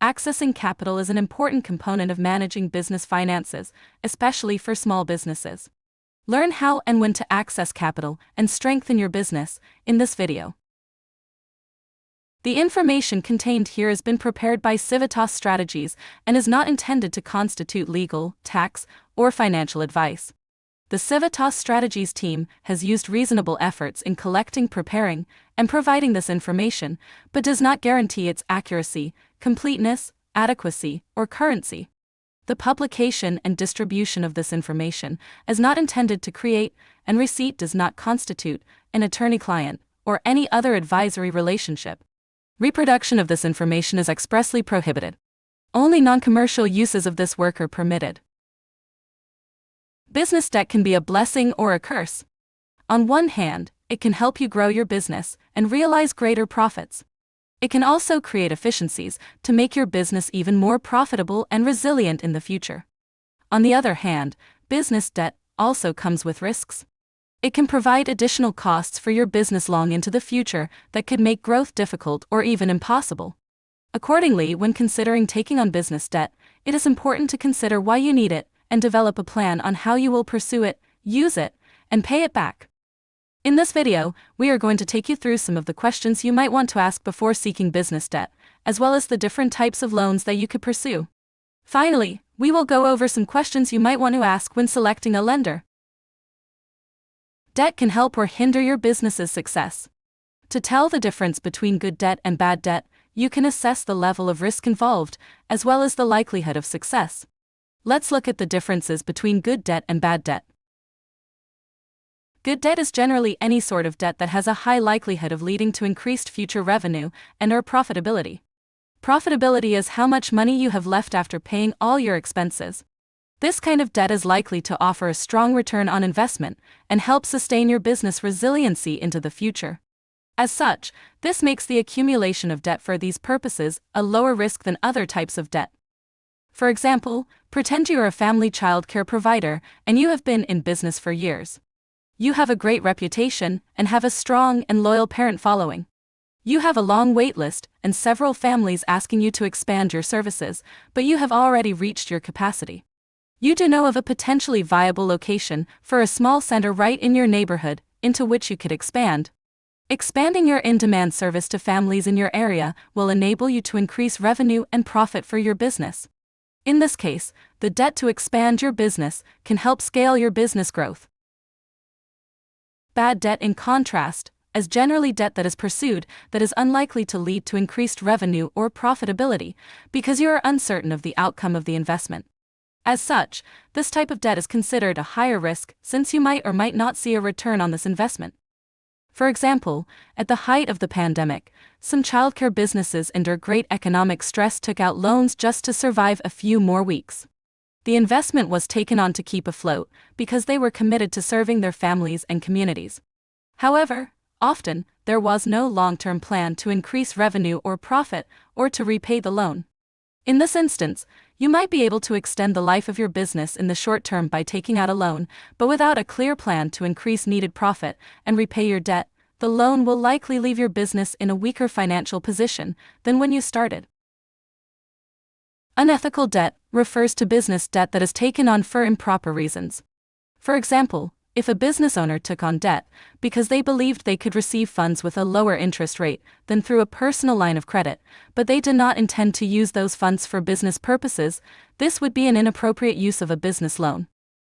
Accessing capital is an important component of managing business finances, especially for small businesses. Learn how and when to access capital and strengthen your business in this video. The information contained here has been prepared by Civitas Strategies and is not intended to constitute legal, tax, or financial advice. The Civitas Strategies team has used reasonable efforts in collecting, preparing, and providing this information, but does not guarantee its accuracy, completeness, adequacy, or currency. The publication and distribution of this information is not intended to create, and receipt does not constitute, an attorney-client, or any other advisory relationship. Reproduction of this information is expressly prohibited. Only non-commercial uses of this work are permitted. Business debt can be a blessing or a curse. On one hand, it can help you grow your business and realize greater profits. It can also create efficiencies to make your business even more profitable and resilient in the future. On the other hand, business debt also comes with risks. It can provide additional costs for your business long into the future that could make growth difficult or even impossible. Accordingly, when considering taking on business debt, it is important to consider why you need it and develop a plan on how you will pursue it, use it, and pay it back. In this video, we are going to take you through some of the questions you might want to ask before seeking business debt, as well as the different types of loans that you could pursue. Finally, we will go over some questions you might want to ask when selecting a lender. Debt can help or hinder your business's success. To tell the difference between good debt and bad debt, you can assess the level of risk involved, as well as the likelihood of success. Let's look at the differences between good debt and bad debt. Good debt is generally any sort of debt that has a high likelihood of leading to increased future revenue and/or profitability. Profitability is how much money you have left after paying all your expenses. This kind of debt is likely to offer a strong return on investment and help sustain your business resiliency into the future. As such, this makes the accumulation of debt for these purposes a lower risk than other types of debt. For example, pretend you are a family child care provider and you have been in business for years. You have a great reputation and have a strong and loyal parent following. You have a long wait list and several families asking you to expand your services, but you have already reached your capacity. You do know of a potentially viable location for a small center right in your neighborhood into which you could expand. Expanding your in-demand service to families in your area will enable you to increase revenue and profit for your business. In this case, the debt to expand your business can help scale your business growth. Bad debt, in contrast, is generally debt that is pursued that is unlikely to lead to increased revenue or profitability because you are uncertain of the outcome of the investment. As such, this type of debt is considered a higher risk since you might or might not see a return on this investment. For example, at the height of the pandemic, some childcare businesses under great economic stress took out loans just to survive a few more weeks. The investment was taken on to keep afloat because they were committed to serving their families and communities. However, often, there was no long-term plan to increase revenue or profit or to repay the loan. In this instance, you might be able to extend the life of your business in the short term by taking out a loan, but without a clear plan to increase needed profit and repay your debt, the loan will likely leave your business in a weaker financial position than when you started. Unethical debt refers to business debt that is taken on for improper reasons. For example, if a business owner took on debt because they believed they could receive funds with a lower interest rate than through a personal line of credit, but they did not intend to use those funds for business purposes, this would be an inappropriate use of a business loan.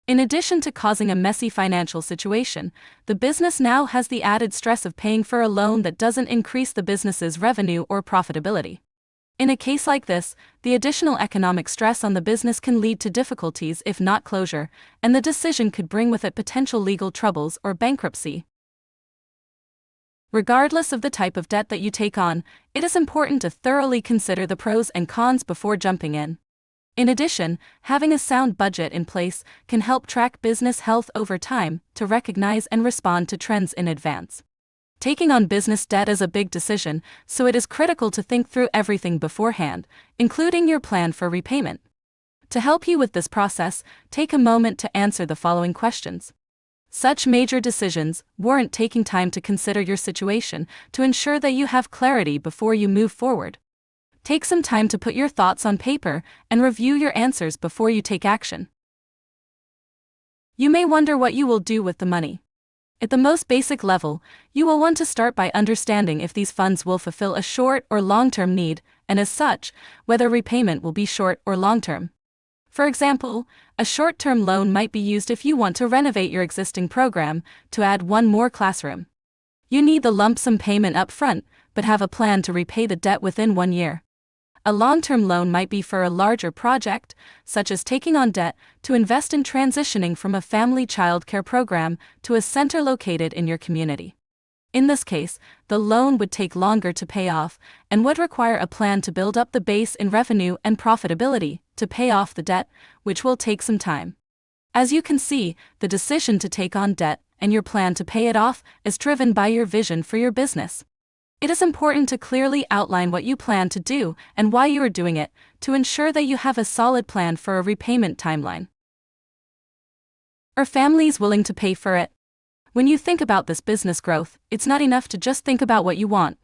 In addition to causing a messy financial situation, the business now has the added stress of paying for a loan that doesn't increase the business's revenue or profitability. In a case like this, the additional economic stress on the business can lead to difficulties if not closure, and the decision could bring with it potential legal troubles or bankruptcy. Regardless of the type of debt that you take on, it is important to thoroughly consider the pros and cons before jumping in. In addition, having a sound budget in place can help track business health over time to recognize and respond to trends in advance. Taking on business debt is a big decision, so it is critical to think through everything beforehand, including your plan for repayment. To help you with this process, take a moment to answer the following questions. Such major decisions warrant taking time to consider your situation to ensure that you have clarity before you move forward. Take some time to put your thoughts on paper and review your answers before you take action. You may wonder what you will do with the money. At the most basic level, you will want to start by understanding if these funds will fulfill a short or long-term need, and as such, whether repayment will be short or long-term. For example, a short-term loan might be used if you want to renovate your existing program to add one more classroom. You need the lump sum payment up front, but have a plan to repay the debt within 1 year. A long-term loan might be for a larger project, such as taking on debt to invest in transitioning from a family childcare program to a center located in your community. In this case, the loan would take longer to pay off and would require a plan to build up the base in revenue and profitability to pay off the debt, which will take some time. As you can see, the decision to take on debt and your plan to pay it off is driven by your vision for your business. It is important to clearly outline what you plan to do and why you are doing it to ensure that you have a solid plan for a repayment timeline. Are families willing to pay for it? When you think about this business growth, it's not enough to just think about what you want.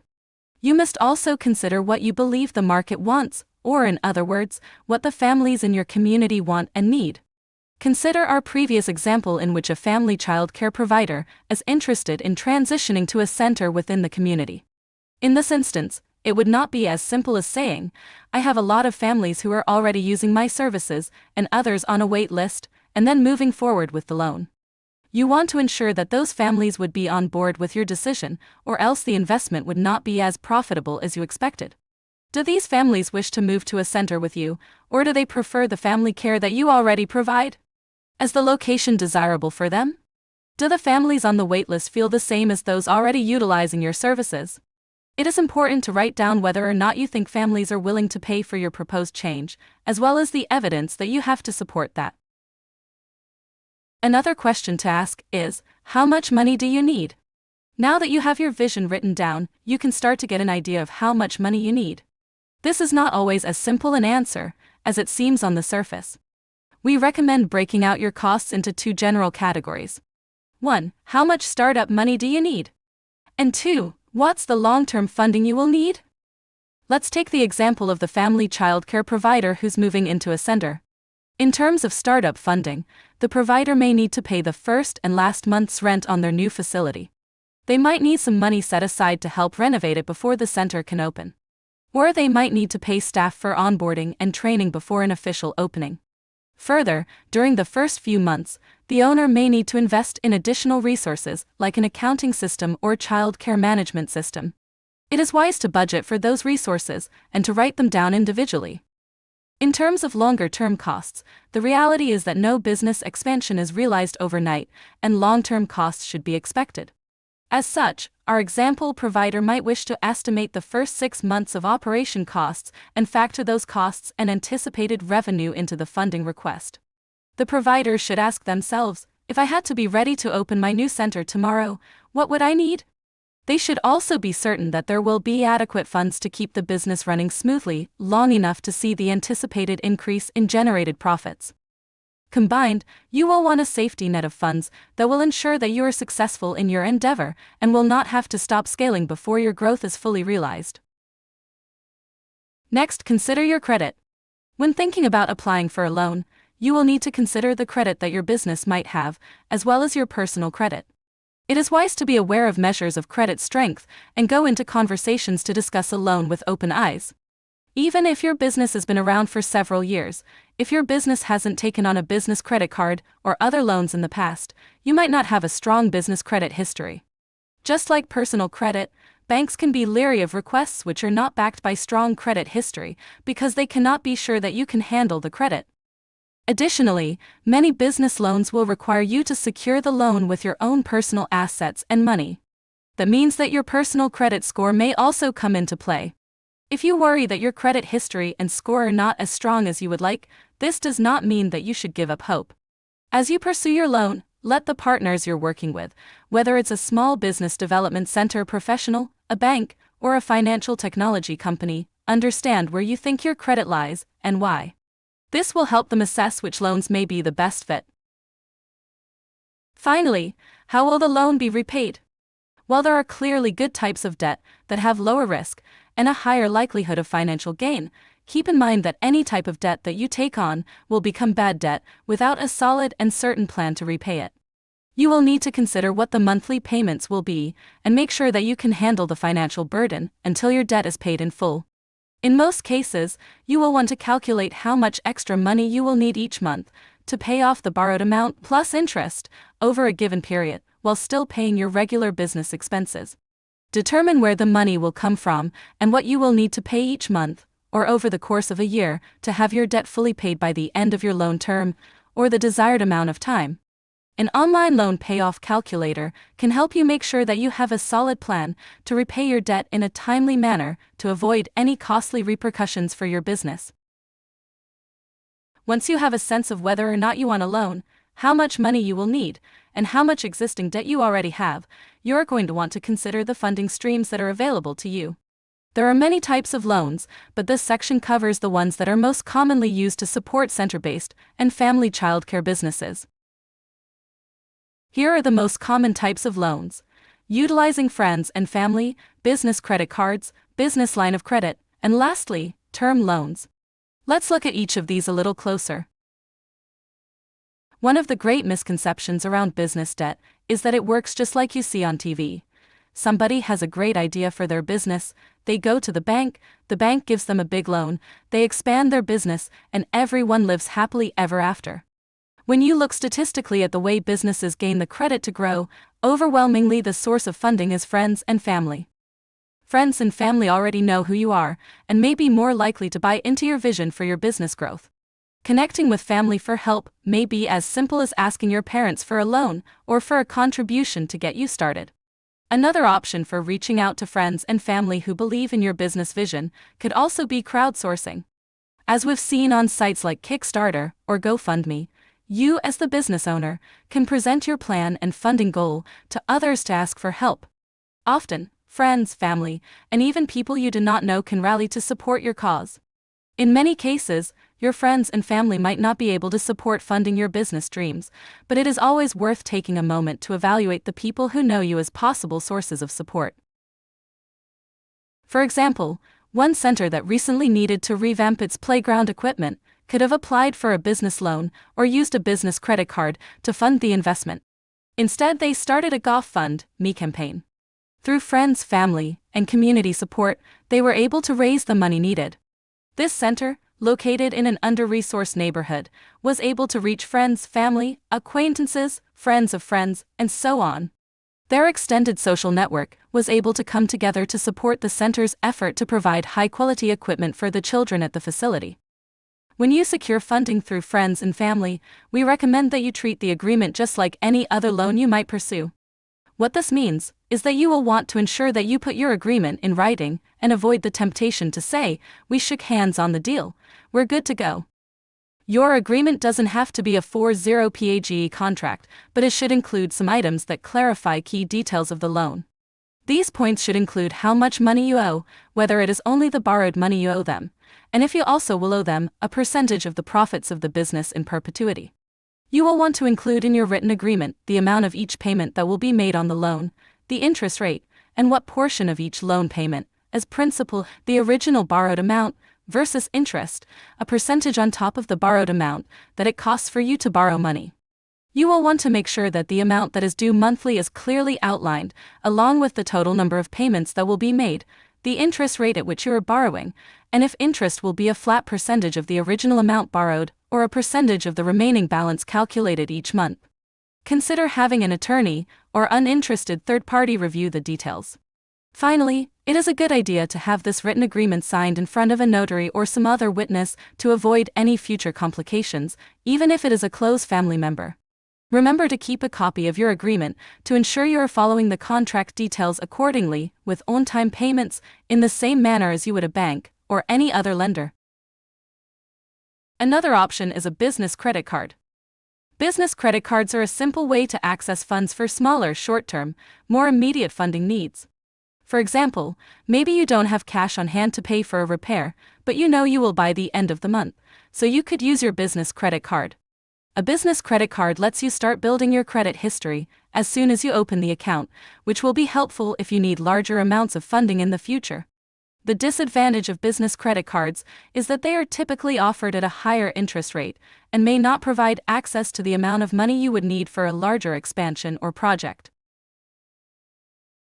You must also consider what you believe the market wants, or in other words, what the families in your community want and need. Consider our previous example in which a family child care provider is interested in transitioning to a center within the community. In this instance, it would not be as simple as saying, I have a lot of families who are already using my services and others on a wait list, and then moving forward with the loan. You want to ensure that those families would be on board with your decision, or else the investment would not be as profitable as you expected. Do these families wish to move to a center with you, or do they prefer the family care that you already provide? Is the location desirable for them? Do the families on the waitlist feel the same as those already utilizing your services? It is important to write down whether or not you think families are willing to pay for your proposed change, as well as the evidence that you have to support that. Another question to ask is, how much money do you need? Now that you have your vision written down, you can start to get an idea of how much money you need. This is not always as simple an answer as it seems on the surface. We recommend breaking out your costs into 2 general categories. 1. How much startup money do you need? And 2. What's the long-term funding you will need? Let's take the example of the family childcare provider who's moving into a center. In terms of startup funding, the provider may need to pay the first and last month's rent on their new facility. They might need some money set aside to help renovate it before the center can open. Or they might need to pay staff for onboarding and training before an official opening. Further, during the first few months, the owner may need to invest in additional resources like an accounting system or child care management system. It is wise to budget for those resources and to write them down individually. In terms of longer-term costs, the reality is that no business expansion is realized overnight, and long-term costs should be expected. As such, our example provider might wish to estimate the first 6 months of operation costs and factor those costs and anticipated revenue into the funding request. The provider should ask themselves, if I had to be ready to open my new center tomorrow, what would I need? They should also be certain that there will be adequate funds to keep the business running smoothly long enough to see the anticipated increase in generated profits. Combined, you will want a safety net of funds that will ensure that you are successful in your endeavor and will not have to stop scaling before your growth is fully realized. Next, consider your credit. When thinking about applying for a loan, you will need to consider the credit that your business might have, as well as your personal credit. It is wise to be aware of measures of credit strength and go into conversations to discuss a loan with open eyes. Even if your business has been around for several years, if your business hasn't taken on a business credit card or other loans in the past, you might not have a strong business credit history. Just like personal credit, banks can be leery of requests which are not backed by strong credit history because they cannot be sure that you can handle the credit. Additionally, many business loans will require you to secure the loan with your own personal assets and money. That means that your personal credit score may also come into play. If you worry that your credit history and score are not as strong as you would like, this does not mean that you should give up hope. As you pursue your loan, let the partners you're working with, whether it's a small business development center professional, a bank, or a financial technology company, understand where you think your credit lies and why. This will help them assess which loans may be the best fit. Finally, how will the loan be repaid? While there are clearly good types of debt that have lower risk, and a higher likelihood of financial gain. Keep in mind that any type of debt that you take on will become bad debt without a solid and certain plan to repay it. You will need to consider what the monthly payments will be and make sure that you can handle the financial burden until your debt is paid in full. In most cases, you will want to calculate how much extra money you will need each month to pay off the borrowed amount plus interest over a given period while still paying your regular business expenses. Determine where the money will come from and what you will need to pay each month or over the course of a year to have your debt fully paid by the end of your loan term or the desired amount of time. An online loan payoff calculator can help you make sure that you have a solid plan to repay your debt in a timely manner to avoid any costly repercussions for your business. Once you have a sense of whether or not you want a loan, how much money you will need, and how much existing debt you already have, you're going to want to consider the funding streams that are available to you. There are many types of loans, but this section covers the ones that are most commonly used to support center-based and family childcare businesses. Here are the most common types of loans: utilizing friends and family, business credit cards, business line of credit, and lastly, term loans. Let's look at each of these a little closer. One of the great misconceptions around business debt is that it works just like you see on TV. Somebody has a great idea for their business, they go to the bank gives them a big loan, they expand their business, and everyone lives happily ever after. When you look statistically at the way businesses gain the credit to grow, overwhelmingly the source of funding is friends and family. Friends and family already know who you are and may be more likely to buy into your vision for your business growth. Connecting with family for help may be as simple as asking your parents for a loan or for a contribution to get you started. Another option for reaching out to friends and family who believe in your business vision could also be crowdsourcing. As we've seen on sites like Kickstarter or GoFundMe, you as the business owner can present your plan and funding goal to others to ask for help. Often, friends, family, and even people you do not know can rally to support your cause. In many cases, your friends and family might not be able to support funding your business dreams, but it is always worth taking a moment to evaluate the people who know you as possible sources of support. For example, one center that recently needed to revamp its playground equipment could have applied for a business loan or used a business credit card to fund the investment. Instead, they started a GoFundMe campaign. Through friends, family, and community support, they were able to raise the money needed. This center, located in an under-resourced neighborhood, was able to reach friends, family, acquaintances, friends of friends, and so on. Their extended social network was able to come together to support the center's effort to provide high-quality equipment for the children at the facility. When you secure funding through friends and family, we recommend that you treat the agreement just like any other loan you might pursue. What this means is that you will want to ensure that you put your agreement in writing and avoid the temptation to say, "We shook hands on the deal, we're good to go." Your agreement doesn't have to be a 40-page contract, but it should include some items that clarify key details of the loan. These points should include how much money you owe, whether it is only the borrowed money you owe them, and if you also will owe them a percentage of the profits of the business in perpetuity. You will want to include in your written agreement the amount of each payment that will be made on the loan, the interest rate, and what portion of each loan payment, as principal, the original borrowed amount, versus interest, a percentage on top of the borrowed amount, that it costs for you to borrow money. You will want to make sure that the amount that is due monthly is clearly outlined, along with the total number of payments that will be made, the interest rate at which you are borrowing, and if interest will be a flat percentage of the original amount borrowed, or a percentage of the remaining balance calculated each month. Consider having an attorney or uninterested third party review the details. Finally, it is a good idea to have this written agreement signed in front of a notary or some other witness to avoid any future complications, even if it is a close family member. Remember to keep a copy of your agreement to ensure you are following the contract details accordingly, with on-time payments, in the same manner as you would a bank or any other lender. Another option is a business credit card. Business credit cards are a simple way to access funds for smaller, short-term, more immediate funding needs. For example, maybe you don't have cash on hand to pay for a repair, but you know you will by the end of the month, so you could use your business credit card. A business credit card lets you start building your credit history as soon as you open the account, which will be helpful if you need larger amounts of funding in the future. The disadvantage of business credit cards is that they are typically offered at a higher interest rate and may not provide access to the amount of money you would need for a larger expansion or project.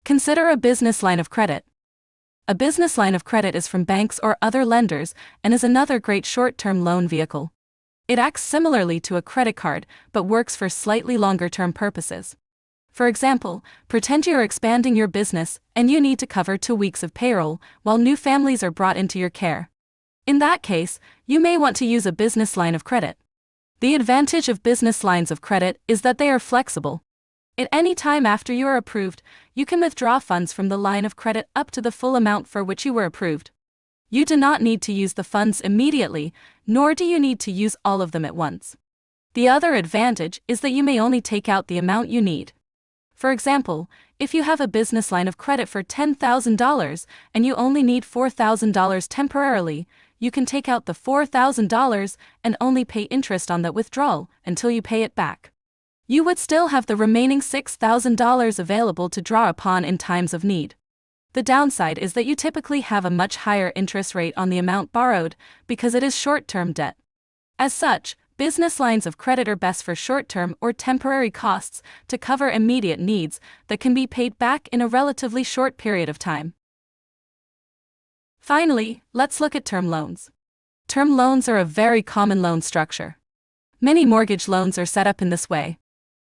Consider a business line of credit. A business line of credit is from banks or other lenders and is another great short-term loan vehicle. It acts similarly to a credit card but works for slightly longer-term purposes. For example, pretend you're expanding your business and you need to cover 2 weeks of payroll while new families are brought into your care. In that case, you may want to use a business line of credit. The advantage of business lines of credit is that they are flexible. At any time after you are approved, you can withdraw funds from the line of credit up to the full amount for which you were approved. You do not need to use the funds immediately, nor do you need to use all of them at once. The other advantage is that you may only take out the amount you need. For example, if you have a business line of credit for $10,000 and you only need $4,000 temporarily, you can take out the $4,000 and only pay interest on that withdrawal until you pay it back. You would still have the remaining $6,000 available to draw upon in times of need. The downside is that you typically have a much higher interest rate on the amount borrowed because it is short-term debt. As such, business lines of credit are best for short-term or temporary costs to cover immediate needs that can be paid back in a relatively short period of time. Finally, let's look at term loans. Term loans are a very common loan structure. Many mortgage loans are set up in this way.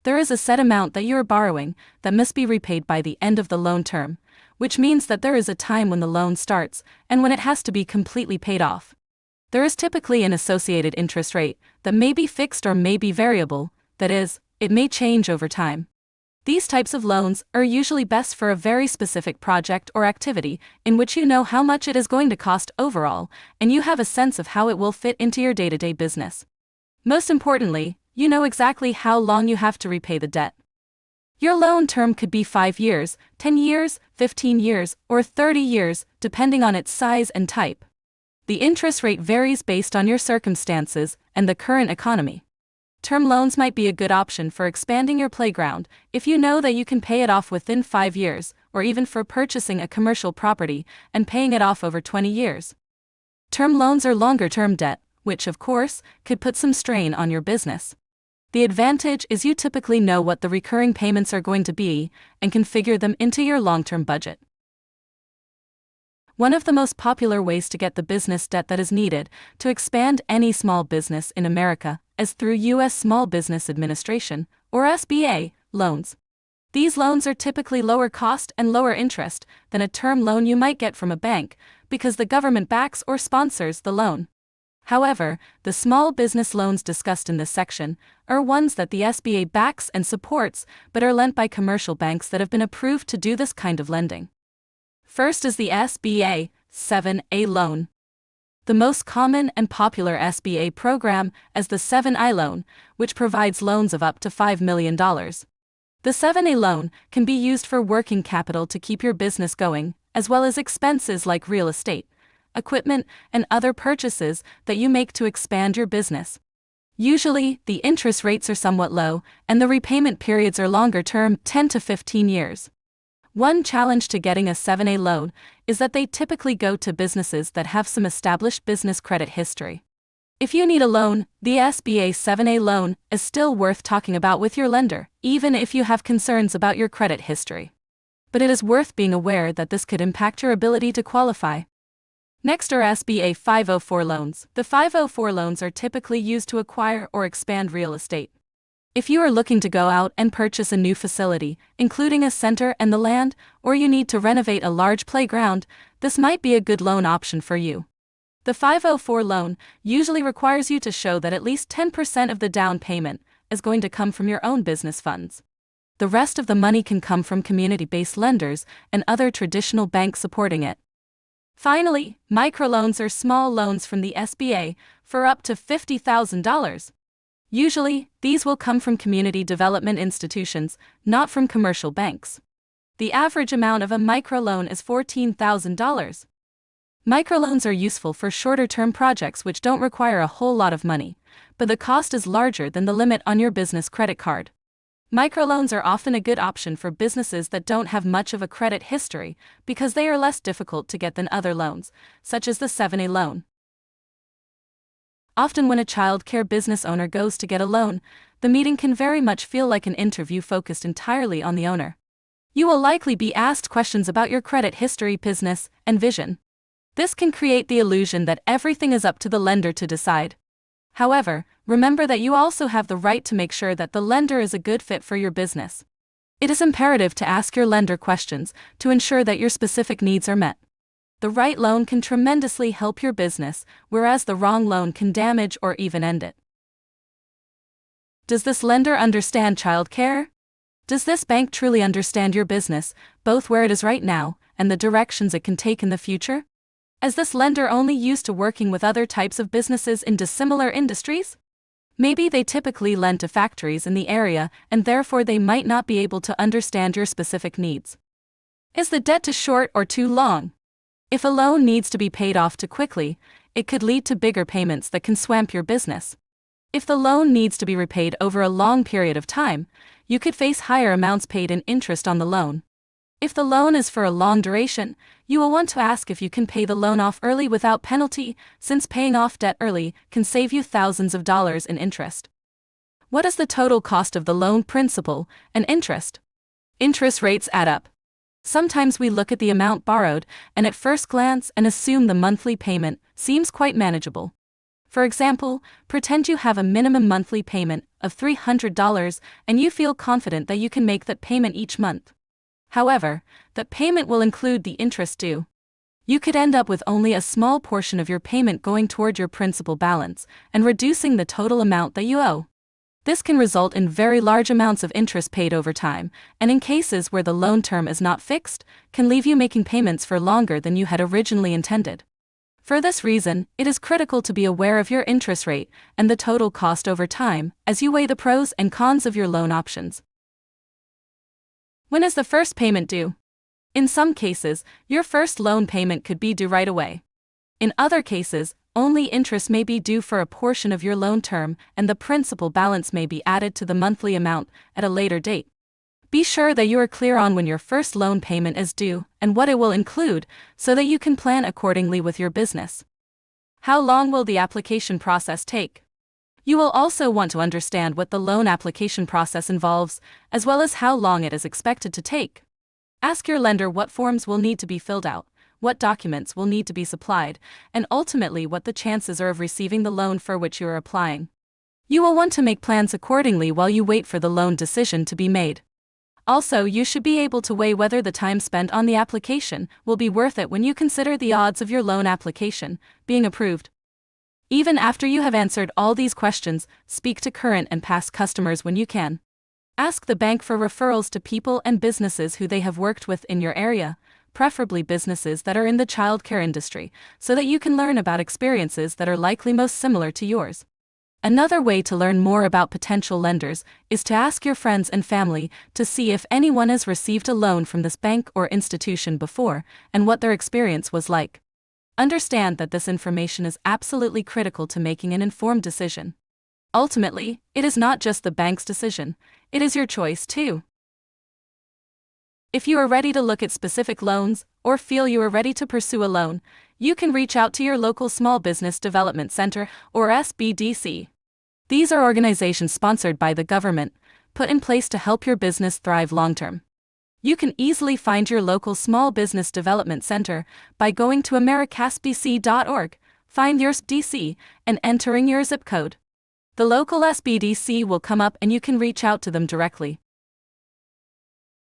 There is a set amount that you are borrowing that must be repaid by the end of the loan term, which means that there is a time when the loan starts and when it has to be completely paid off. There is typically an associated interest rate that may be fixed or may be variable, that is, it may change over time. These types of loans are usually best for a very specific project or activity in which you know how much it is going to cost overall and you have a sense of how it will fit into your day-to-day business. Most importantly, you know exactly how long you have to repay the debt. Your loan term could be 5 years, 10 years, 15 years, or 30 years, depending on its size and type. The interest rate varies based on your circumstances and the current economy. Term loans might be a good option for expanding your playground if you know that you can pay it off within 5 years, or even for purchasing a commercial property and paying it off over 20 years. Term loans are longer-term debt, which, of course, could put some strain on your business. The advantage is you typically know what the recurring payments are going to be and can figure them into your long-term budget. One of the most popular ways to get the business debt that is needed to expand any small business in America is through U.S. Small Business Administration, or SBA, loans. These loans are typically lower cost and lower interest than a term loan you might get from a bank because the government backs or sponsors the loan. However, the small business loans discussed in this section are ones that the SBA backs and supports but are lent by commercial banks that have been approved to do this kind of lending. First is the SBA 7A loan. The most common and popular SBA program is the 7I loan, which provides loans of up to $5 million. The 7A loan can be used for working capital to keep your business going, as well as expenses like real estate, equipment, and other purchases that you make to expand your business. Usually, the interest rates are somewhat low, and the repayment periods are longer term, 10 to 15 years. One challenge to getting a 7A loan is that they typically go to businesses that have some established business credit history. If you need a loan, the SBA 7A loan is still worth talking about with your lender, even if you have concerns about your credit history. But it is worth being aware that this could impact your ability to qualify. Next are SBA 504 loans. The 504 loans are typically used to acquire or expand real estate. If you are looking to go out and purchase a new facility, including a center and the land, or you need to renovate a large playground, this might be a good loan option for you. The 504 loan usually requires you to show that at least 10% of the down payment is going to come from your own business funds. The rest of the money can come from community-based lenders and other traditional banks supporting it. Finally, microloans are small loans from the SBA for up to $50,000. Usually, these will come from community development institutions, not from commercial banks. The average amount of a microloan is $14,000. Microloans are useful for shorter-term projects which don't require a whole lot of money, but the cost is larger than the limit on your business credit card. Microloans are often a good option for businesses that don't have much of a credit history because they are less difficult to get than other loans, such as the 7A loan. Often when a child care business owner goes to get a loan, the meeting can very much feel like an interview focused entirely on the owner. You will likely be asked questions about your credit history, business, and vision. This can create the illusion that everything is up to the lender to decide. However, remember that you also have the right to make sure that the lender is a good fit for your business. It is imperative to ask your lender questions to ensure that your specific needs are met. The right loan can tremendously help your business, whereas the wrong loan can damage or even end it. Does this lender understand childcare? Does this bank truly understand your business, both where it is right now and the directions it can take in the future? Is this lender only used to working with other types of businesses in dissimilar industries? Maybe they typically lend to factories in the area and therefore they might not be able to understand your specific needs. Is the debt too short or too long? If a loan needs to be paid off too quickly, it could lead to bigger payments that can swamp your business. If the loan needs to be repaid over a long period of time, you could face higher amounts paid in interest on the loan. If the loan is for a long duration, you will want to ask if you can pay the loan off early without penalty, since paying off debt early can save you thousands of dollars in interest. What is the total cost of the loan, principal and interest? Interest rates add up. Sometimes we look at the amount borrowed and at first glance and assume the monthly payment seems quite manageable. For example, pretend you have a minimum monthly payment of $300 and you feel confident that you can make that payment each month. However, that payment will include the interest due. You could end up with only a small portion of your payment going toward your principal balance and reducing the total amount that you owe. This can result in very large amounts of interest paid over time, and in cases where the loan term is not fixed, can leave you making payments for longer than you had originally intended. For this reason, it is critical to be aware of your interest rate and the total cost over time as you weigh the pros and cons of your loan options. When is the first payment due? In some cases, your first loan payment could be due right away. In other cases, only interest may be due for a portion of your loan term and the principal balance may be added to the monthly amount at a later date. Be sure that you are clear on when your first loan payment is due and what it will include so that you can plan accordingly with your business. How long will the application process take? You will also want to understand what the loan application process involves, as well as how long it is expected to take. Ask your lender what forms will need to be filled out, what documents will need to be supplied, and ultimately what the chances are of receiving the loan for which you are applying. You will want to make plans accordingly while you wait for the loan decision to be made. Also, you should be able to weigh whether the time spent on the application will be worth it when you consider the odds of your loan application being approved. Even after you have answered all these questions, speak to current and past customers when you can. Ask the bank for referrals to people and businesses who they have worked with in your area, preferably businesses that are in the childcare industry, so that you can learn about experiences that are likely most similar to yours. Another way to learn more about potential lenders is to ask your friends and family to see if anyone has received a loan from this bank or institution before and what their experience was like. Understand that this information is absolutely critical to making an informed decision. Ultimately, it is not just the bank's decision, it is your choice too. If you are ready to look at specific loans, or feel you are ready to pursue a loan, you can reach out to your local Small Business Development Center, or SBDC. These are organizations sponsored by the government, put in place to help your business thrive long-term. You can easily find your local Small Business Development Center by going to americasbc.org, find your SBDC, and entering your zip code. The local SBDC will come up and you can reach out to them directly.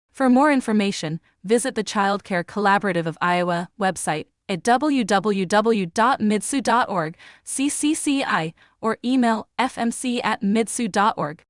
For more information, visit the Child Care Collaborative of Iowa website at www.midsioux.org, CCCI, or email fmc@midsioux.org.